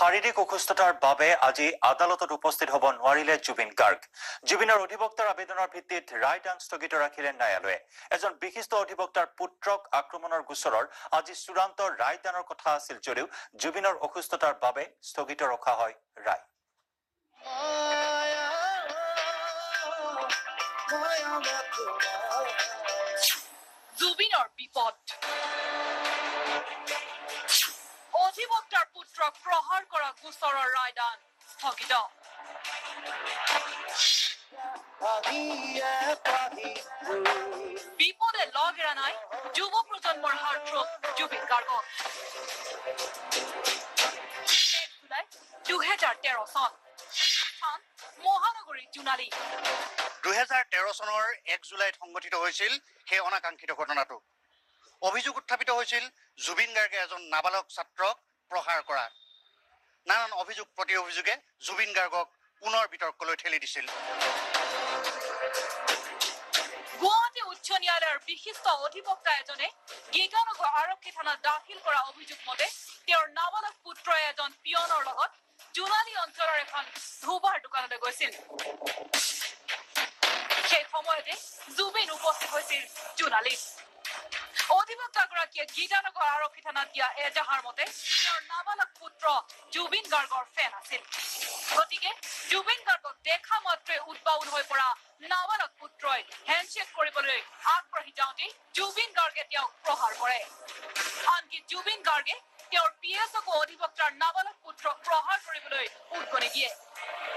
শাৰীৰিক অসুস্থতাৰ বাবে আজি আদালতত উপস্থিত হ'ব নোৱাৰিলে জুবিন গাৰ্গ। জুবিনৰ অধিবক্তাৰ আবেদনৰ ভিত্তিত ৰায়দান স্থগিত ৰাখিলে ন্যায়ালয়ে। এজন বিশিষ্ট অধিবক্তাৰ পুত্ৰক আক্ৰমণৰ গোচৰৰ আজি চূড়ান্ত ৰায়দানৰ কথা আছিল যদিও জুবিনৰ অসুস্থতাৰ বাবে স্থগিত ৰখা হয় ৰায়। জুবিনৰ বিপদ। অধিবক্তাৰ পুত্ৰক প্ৰহাৰ কৰা গোচৰৰ ৰায়দান স্থগিত। বিপদে লগ এৰা নাই যুৱ প্ৰজন্মৰ হাৰ্টথ্ৰব জুবিন গাৰ্গক। 1 জুলাই 2013 চন মহানগৰীৰ জোনালী। 2013 চনৰ 1 জুলাইত সংঘটিত হৈছিল সেই অনাকাংক্ষিত ঘটনাটো। অভিযোগ উত্থাপিত হৈছিল জুবিন গাৰ্গে এজন নাবালক ছাত্ৰক প্ৰহাৰ কৰা। নানান অভিযোগ প্ৰতি অভিযোগে জুবিন গাৰ্গক পুনৰ বিতৰ্কলৈ ঠেলি দিছিল। গুৱাহাটী উচ্চ ন্যায়ালয়ৰ বিশিষ্ট অধিবক্তা এজনে গীতানগৰ আৰক্ষী থানাত দাখিল কৰা অভিযোগ মতে তেওঁৰ নাবালক পুত্ৰই এজন পিয়নৰ লগত জোনালী অঞ্চলৰ এখন ধুবাৰ দোকানলৈ গৈছিল। সেই সময়তে জুবিন উপস্থিত হৈছিল জোনালীত। অধিবক্তাগৰাকীয়ে গীতানগৰ আৰক্ষী থানাত দিয়া এজাহাৰ মতে তেওঁৰ নাবালক পুত্ৰ জুবিন গাৰ্গৰ ফেন আছিল। গতিকে জুবিন গাৰ্গক দেখা মাত্ৰই উদ্বাউল হৈ পৰা নাবালক পুত্ৰই হেণ্ডশ্বেক কৰিবলৈ আগবাঢ়ি যাওঁতে জুবিন গাৰ্গে তেওঁক প্ৰহাৰ কৰে। আনকি জুবিন গাৰ্গে তেওঁৰ পিএছক অধিবক্তাৰ নাবালক পুত্ৰক প্ৰহাৰ কৰিবলৈ উদগনি দিয়ে।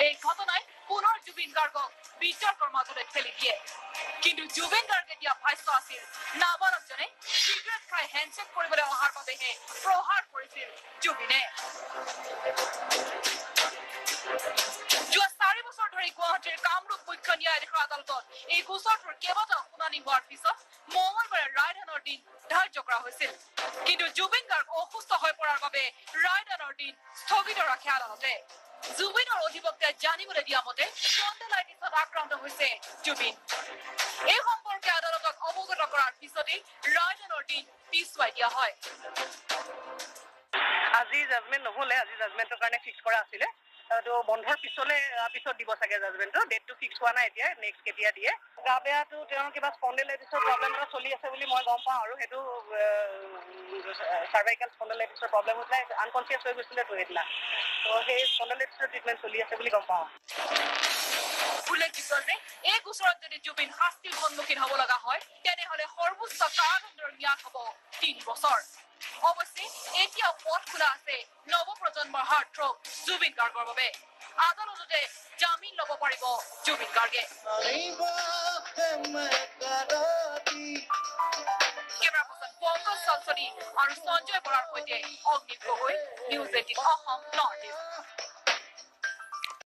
এই ঘটনাই পুনৰ জুবিন গাৰ্গক বিতৰ্কৰ মাজলৈ ঠেলি দিয়ে। কিন্তু জুবিন গাৰ্গে দিয়া ভাষ্য আছিল নাবালকজনে চিগাৰেট খাই হেণ্ডশ্বেক কৰিবলৈ অহাৰ বাবেহে প্ৰহাৰ কৰিছিল জুবিনে। যোৱা 4 বছৰ ধৰি গুৱাহাটীৰ কামৰূপ মুখ্য ন্যায়াধীশৰ আদালতত এই গোচৰটোৰ কেইবাটাও শুনানি হোৱাৰ পিছত মঙলবাৰে ৰায়দানৰ দিন ধাৰ্য কৰা হৈছিল। কিন্তু জুবিন গাৰ্গ অসুস্থ হৈ পৰাৰ বাবে ৰায়দানৰ দিন স্থগিত ৰাখে আদালতে। জুবিনৰ অধিবক্তাই জানিবলৈ দিয়া মতে স্পণ্ডেলাইটিছত আক্ৰান্ত হৈছে জুবিন। এই সম্পৰ্কে আদালতক অৱগত কৰাৰ পিছতেই ৰায়দানৰ দিন পিছুৱাই দিয়া হয়। আজি জাজমেণ্ট নহলে, আজি জাজমেণ্টৰ কাৰণে ফিক্স কৰা আছিলে। তো বন্ধৰ পিছত দিব চাগে জাজমেণ্টটো। ডেটটো ফিক্স হোৱা নাই এতিয়া, নেক্সট কেতিয়া দিয়ে। গা বেয়াটো তেওঁৰ কিবা স্পণ্ডেলাইটিছৰ প্ৰব্লেম এটা চলি আছে বুলি মই গম পাওঁ, আৰু সেইটো চাৰ্ভাইকেল স্পণ্ডেলাইটিছৰ প্ৰব্লেম হৈছিলে, আনকনচিয়াছ হৈ গৈছিলেতো সেইদিনা। তো সেই স্পণ্ডেলাইটিছৰ ট্ৰিটমেণ্ট চলি আছে বুলি গম পাওঁ। উল্লেখযোগ্য যে এই গোচৰত যদি জুবিন শাস্তিৰ সন্মুখীন হ'ব লগা হয় তেনেহলে সৰ্বোচ্চ কাৰাদণ্ডৰ ম্যাদ হ'ব 3 বছৰ। অৱশ্যে এতিয়াও পথ খোলা আছে নৱপ্ৰজন্মৰ হাৰ্টথ্ৰব জুবিন গাৰ্গৰ বাবে। আদালততে জামিন ল'ব পাৰিব জুবিন গাৰ্গে। কেমেৰা পাৰ্চন পংকজ চলচনি আৰু সঞ্জয় বৰাৰ সৈতে Agnik Gogoi, news 18 Assam north east.